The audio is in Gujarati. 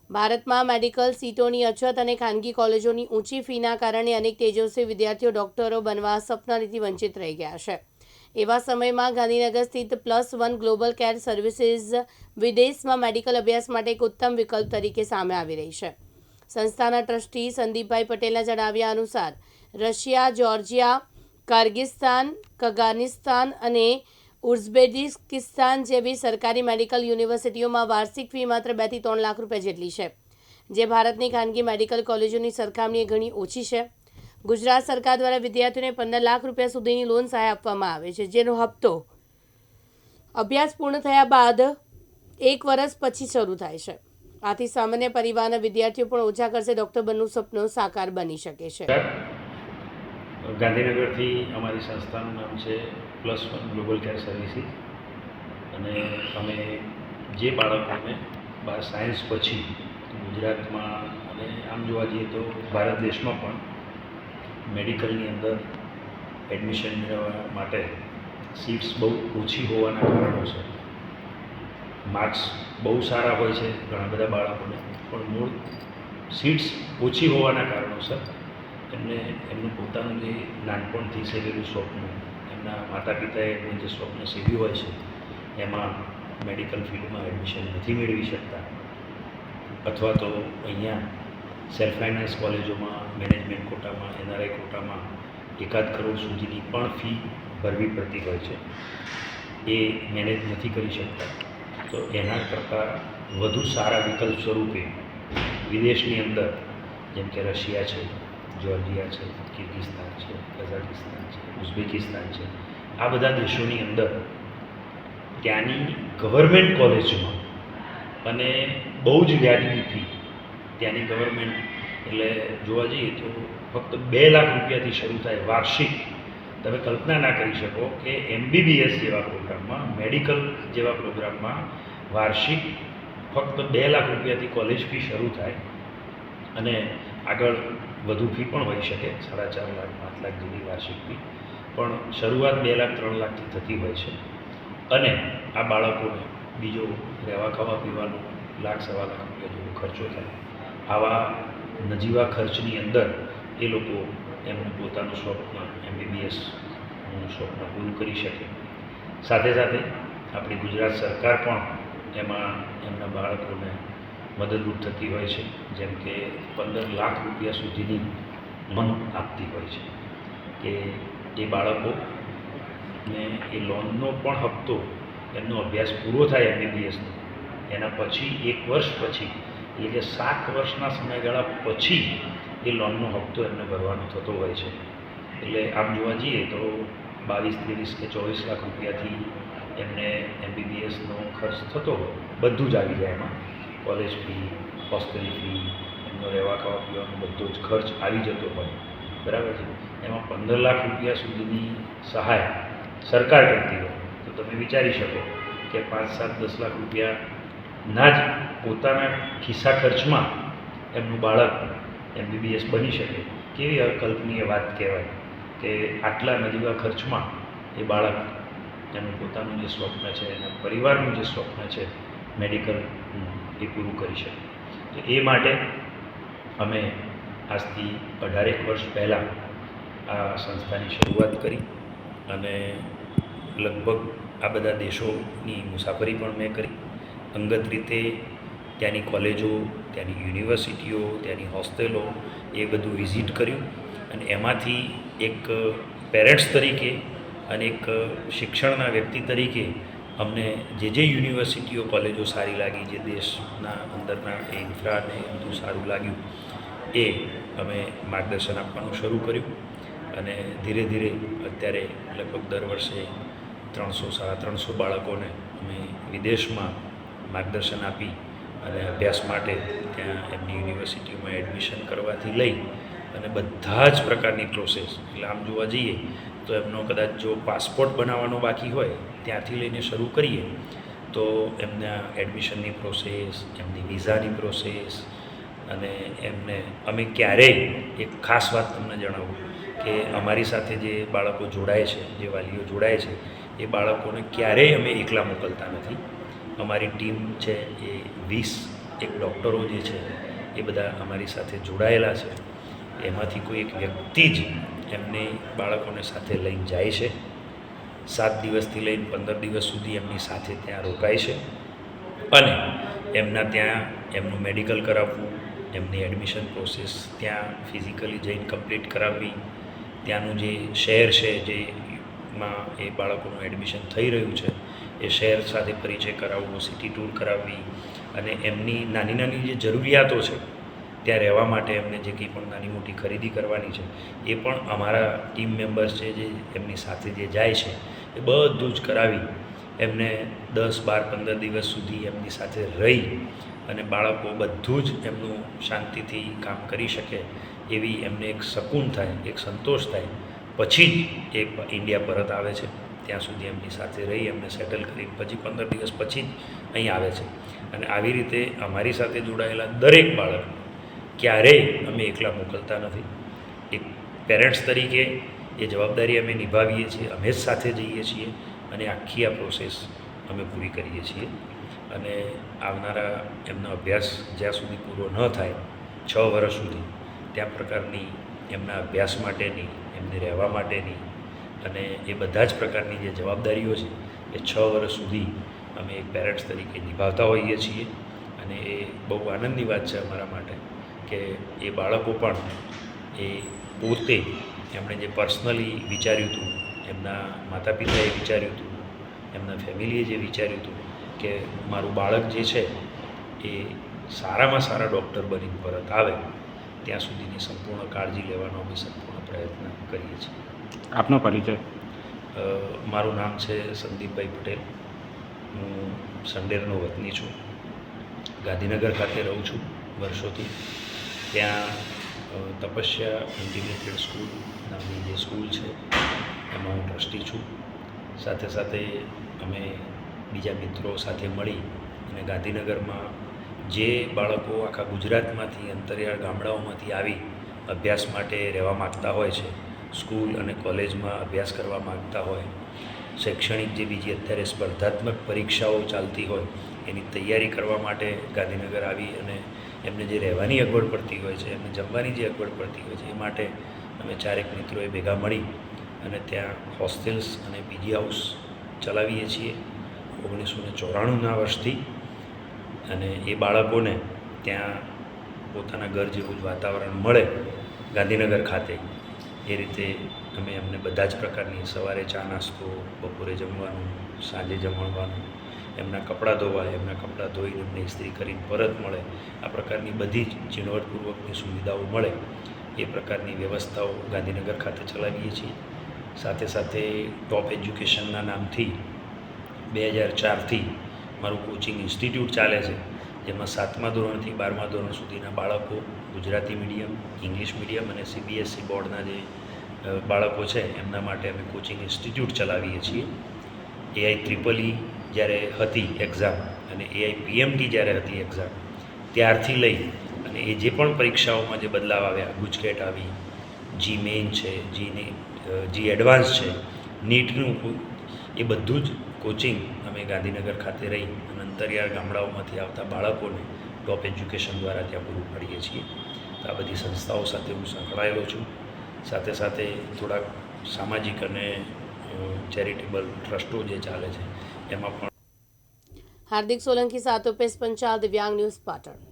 ભારતમાં મેડિકલ સીટોની અછત અને ખાનગી કોલેજોની ઊંચી ફીના કારણે અનેક તેજસ્વી વિદ્યાર્થીઓ ડોક્ટરો બનવા સપનાથી વંચિત રહી ગયા છે. એવા સમયમાં ગાંધીનગર સ્થિત +1 ગ્લોબલ કેર સર્વિસીસ વિદેશમાં મેડિકલ અભ્યાસ માટે એક ઉત્તમ વિકલ્પ તરીકે સામે આવી રહી છે. સંસ્થાના ટ્રસ્ટી સંદીપભાઈ પટેલના જણાવ્યા અનુસાર રશિયા, જોર્જિયા, કિર્ગિસ્તાન, કઝાકસ્તાન અને ઉઝબેકિસ્તાન જેવી સરકારી મેડિકલ યુનિવર્સિટીઓમાં વાર્ષિક ફી માત્ર 2 થી 3 લાખ રૂપિયા જેટલી છે, જે ભારતની ખાનગી મેડિકલ કોલેજોની સરખામણીએ ઘણી ઓછી છે. ગુજરાત સરકાર દ્વારા વિદ્યાર્થીઓને 15 લાખ રૂપિયા સુધીની લોન સહાય આપવામાં આવે છે, જેનો હપ્તો અભ્યાસ પૂર્ણ થયા બાદ 1 વર્ષ પછી શરૂ થાય છે. આથી સામાન્ય પરિવારના વિદ્યાર્થીઓ પણ ઓછા ખર્ચે ડૉક્ટર બનવાનું સપનું સાકાર બની શકે છે. ગાંધીનગરથી અમારી સંસ્થાનું નામ છે +1 ગ્લોબલ કેર સર્વિસીસ અને અમે જે બાળકોને સાયન્સ પછી ગુજરાતમાં અને આમ જોવા જઈએ તો ભારત દેશમાં પણ મેડિકલની અંદર એડમિશન મેળવવા માટે સીટ્સ બહુ ઓછી હોવાના કારણોસર માર્ક્સ બહુ સારા હોય છે ઘણા બધા બાળકોને, પણ મૂળ સીટ્સ ઓછી હોવાના કારણોસર એમનું પોતાનું જે નાનપણથી સેવેલું સ્વપ્ન, એમના માતા પિતાએ એમનું જે સ્વપ્ન સેવ્યું હોય છે એમાં મેડિકલ ફિલ્ડમાં એડમિશન નથી મેળવી શકતા, અથવા તો અહીંયા સેલ્ફ ફાઇનાન્સ કોલેજોમાં મેનેજમેન્ટ કોટામાં, NRI કોટામાં 1 કરોડ સુધીની પણ ફી ભરવી પડતી હોય છે, એ મેનેજ નથી કરી શકતા. તો એના કરતાં વધુ સારા વિકલ્પ સ્વરૂપે વિદેશની અંદર જેમ કે રશિયા છે, જોર્જિયા છે, કિર્ગિસ્તાન છે, કઝાકસ્તાન છે, ઉઝબેકિસ્તાન છે, આ બધા દેશોની અંદર ત્યાંની ગવર્મેન્ટ કોલેજમાં અને બહુ જ વ્યાજબી ફી, ત્યાંની ગવર્મેન્ટ એટલે જોવા જઈએ તો ફક્ત 2 લાખ રૂપિયાથી શરૂ થાય વાર્ષિક. તમે કલ્પના ના કરી શકો કે MBBS જેવા પ્રોગ્રામમાં, મેડિકલ જેવા પ્રોગ્રામમાં વાર્ષિક ફક્ત 2 લાખ રૂપિયાથી કોલેજ ફી શરૂ થાય અને આગળ વધુ ફી પણ હોઈ શકે, 4.5 લાખ 5 લાખ જેવી વાર્ષિક ફી, પણ શરૂઆત 2 લાખ 3 લાખથી થતી હોય છે. અને આ બાળકોને બીજો રહેવા ખાવા પીવાનો 1 લાખ 1.25 લાખ રૂપિયા જેવો ખર્ચો થાય. આવા નજીવા ખર્ચની અંદર એ લોકો એમનું પોતાનું સ્વપ્ન MBBSનું સ્વપ્ન પૂરું કરી શકે. સાથે સાથે આપણી ગુજરાત સરકાર પણ એમાં એમના બાળકોને મદદરૂપ થતી હોય છે, જેમ કે 15 લાખ રૂપિયા સુધીની લોન આપતી હોય છે કે એ બાળકોને એ લોનનો પણ હપ્તો એમનો અભ્યાસ પૂરો થાય MBBSનો, એના પછી 1 વર્ષ પછી એટલે કે 7 વર્ષના સમયગાળા પછી એ લોનનો હપ્તો એમને ભરવાનો થતો હોય છે. એટલે આમ જોવા જઈએ તો 22, 23 કે 24 લાખ રૂપિયાથી એમને MBBSનો ખર્ચ થતો હોય, બધું જ આવી જાય એમાં, કોલેજ ફી, હોસ્ટેલ ફી, એમનો રહેવા ખાવા પીવાનો બધો જ ખર્ચ આવી જતો હોય, બરાબર છે. એમાં 15 લાખ રૂપિયા સુધીની સહાય સરકાર કરતી હોય તો તમે વિચારી શકો કે 5, 7, 10 લાખ રૂપિયાના જ પોતાના ખિસ્સા ખર્ચમાં એમનું બાળક MBBS બની શકે. કેવી અકલ્પનીય વાત કહેવાય કે આટલા નજીવા ખર્ચમાં એ બાળક એનું પોતાનું જે સ્વપ્ન છે, એના પરિવારનું જે સ્વપ્ન છે મેડિકલ, એ પૂરું કરી શકે. તો એ માટે અમે આજથી 18 વર્ષ પહેલાં આ સંસ્થાની શરૂઆત કરી અને લગભગ આ બધા દેશોની મુસાફરી પણ મેં કરી. અંગત રીતે ત્યાંની કોલેજો, ત્યાંની યુનિવર્સિટીઓ, ત્યાંની હોસ્ટેલો, એ બધું વિઝિટ કર્યું અને એમાંથી એક પેરેન્ટ્સ તરીકે અને એક શિક્ષણના વ્યક્તિ તરીકે અમને જે યુનિવર્સિટીઓ, કોલેજો સારી લાગી, જે દેશના અંદરના ઇન્ફ્રાને બધું સારું લાગ્યું, એ અમે માર્ગદર્શન આપવાનું શરૂ કર્યું અને ધીરે ધીરે અત્યારે લગભગ દર વર્ષે 300, 350 બાળકોને અમે વિદેશમાં માર્ગદર્શન આપી અને અભ્યાસ માટે ત્યાં એમની યુનિવર્સિટીમાં એડમિશન કરવાથી લઈ અને બધા જ પ્રકારની પ્રોસેસ, એટલે આમ જોવા જઈએ તો એમનો કદાચ જો પાસપોર્ટ બનાવવાનો બાકી હોય ત્યાંથી લઈને શરૂ કરીએ તો એમના એડમિશનની પ્રોસેસ, એમની વિઝાની પ્રોસેસ, અને એમને અમે ક્યારેય એક ખાસ વાત તમને જણાવું કે અમારી સાથે જે બાળકો જોડાય છે, જે વાલીઓ જોડાય છે, એ બાળકોને ક્યારેય અમે એકલા મોકલતા નથી. અમારી ટીમ છે એ 20 એક ડૉક્ટરો જે છે એ બધા અમારી સાથે જોડાયેલા છે. એમાંથી કોઈ એક વ્યક્તિ જ એમને બાળકોને સાથે લઈને જાય છે. 7 દિવસથી લઈને 15 દિવસ સુધી એમની સાથે ત્યાં રોકાય છે અને એમના ત્યાં એમનું મેડિકલ કરાવવું, એમની એડમિશન પ્રોસેસ ત્યાં ફિઝિકલી જઈને કમ્પ્લીટ કરાવવી, ત્યાંનું જે શહેર છે જેમાં એ બાળકોનું એડમિશન થઈ રહ્યું છે એ શહેર સાથે પરિચય કરાવવો, સિટી ટૂર કરાવવી અને એમની નાની નાની જે જરૂરિયાતો છે ત્યાં રહેવા માટે એમને જે કંઈ પણ નાની મોટી ખરીદી કરવાની છે એ પણ અમારા ટીમ મેમ્બર્સ છે જે એમની સાથે જે જાય છે એ બધું જ કરાવી એમને 10, 12, 15 દિવસ સુધી એમની સાથે રહી અને બાળકો બધું જ એમનું શાંતિથી કામ કરી શકે એવી એમને એક શકૂન થાય, એક સંતોષ થાય, પછી જ એ ઇન્ડિયા પરત આવે છે. ત્યાં સુધી એમની સાથે રહી એમને સેટલ કરી પછી 15 દિવસ પછી જ અહીં આવે છે. અને આવી રીતે અમારી સાથે જોડાયેલા દરેક બાળક ક્યારેય અમે એકલા મોકલતા નથી. એક પેરેન્ટ્સ તરીકે એ જવાબદારી અમે નિભાવીએ છીએ, અમે જ સાથે જઈએ છીએ અને આખી આ પ્રોસેસ અમે પૂરી કરીએ છીએ. અને આવનારા એમનો અભ્યાસ જ્યાં સુધી પૂરો ન થાય 6 વર્ષ સુધી ત્યાં પ્રકારની એમના અભ્યાસ માટેની, એમને રહેવા માટેની અને એ બધા જ પ્રકારની જે જવાબદારીઓ છે એ 6 વર્ષ સુધી અમે એક પેરેન્ટ્સ તરીકે નિભાવતા હોઈએ છીએ. અને એ બહુ આનંદની વાત છે અમારા માટે કે એ બાળકો પણ એ પોતે એમણે જે પર્સનલી વિચાર્યું હતું, એમના માતા પિતાએ વિચાર્યું હતું, એમના ફેમિલીએ જે વિચાર્યું હતું કે મારું બાળક જે છે એ સારામાં સારા ડૉક્ટર બનીને પરત આવે ત્યાં સુધીની સંપૂર્ણ કાળજી લેવાનો અમે સંપૂર્ણ પ્રયત્ન કરીએ છીએ. આપનો પરિચય? મારું નામ છે સંદીપભાઈ પટેલ. હું સંડેરનો વતની છું. ગાંધીનગર ખાતે રહું છું વર્ષોથી. ત્યાં તપસ્યા ઇન્ટિગ્રેટેડ સ્કૂલ નામની જે સ્કૂલ છે એમાં હું ટ્રસ્ટી છું. સાથે સાથે અમે બીજા મિત્રો સાથે મળી અને ગાંધીનગરમાં જે બાળકો આખા ગુજરાતમાંથી, અંતરિયાળ ગામડાઓમાંથી આવી અભ્યાસ માટે રહેવા માગતા હોય છે, સ્કૂલ અને કોલેજમાં અભ્યાસ કરવા માગતા હોય, શૈક્ષણિક જે બીજી અત્યારે સ્પર્ધાત્મક પરીક્ષાઓ ચાલતી હોય એની તૈયારી કરવા માટે ગાંધીનગર આવી અને એમને જે રહેવાની અગવડ પડતી હોય છે, એમને જમવાની જે અગવડ પડતી હોય છે એ માટે અમે 4 એક મિત્રોએ ભેગા મળી અને ત્યાં હોસ્ટેલ્સ અને પીજી હાઉસ ચલાવીએ છીએ 1994ના વર્ષથી. અને એ બાળકોને ત્યાં પોતાના ઘર જેવું જ વાતાવરણ મળે ગાંધીનગર ખાતે એ રીતે અમે એમને બધા જ પ્રકારની સવારે ચા નાસ્તો, બપોરે જમવાનું, સાંજે જમવાનું, એમના કપડાં ધોવાય, એમના કપડાં ધોઈને એમને ઇસ્ત્રી કરીને પરત મળે, આ પ્રકારની બધી જ ઝીણવટપૂર્વકની સુવિધાઓ મળે એ પ્રકારની વ્યવસ્થાઓ ગાંધીનગર ખાતે ચલાવીએ છીએ. સાથે સાથે ટોપ એજ્યુકેશનના નામથી 2004થી મારું કોચિંગ ઇન્સ્ટિટ્યૂટ ચાલે છે જેમાં 7મા ધોરણથી 12મા ધોરણ સુધીના બાળકો ગુજરાતી મીડિયમ, ઇંગ્લિશ મીડિયમ અને CBSE બોર્ડના જે બાળકો છે એમના માટે અમે કોચિંગ ઇન્સ્ટિટ્યૂટ ચલાવીએ છીએ. AI-EEE જ્યારે હતી એક્ઝામ અને AI-PMT જ્યારે હતી એક્ઝામ ત્યારથી લઈ અને એ જે પણ પરીક્ષાઓમાં જે બદલાવ આવ્યા, ગુજકેટ આવી, જી મેઇન છે, જી એડવાન્સ છે, નીટનું એ બધું જ કોચિંગ અમે ગાંધીનગર ખાતે રહી અને અંતરિયાળ ગામડાઓમાંથી આવતા બાળકોને ટોપ એજ્યુકેશન દ્વારા ત્યાં પૂરું પાડીએ છીએ. તો આ બધી સંસ્થાઓ સાથે હું સંકળાયેલો છું. સાથે સાથે થોડાક સામાજિક અને ચેરિટેબલ ટ્રસ્ટો જે ચાલે છે એમાં પણ. હાર્દિક સોલંકી, 7 પંચાલ, દિવ્યાંગ ન્યૂઝ, પાટણ.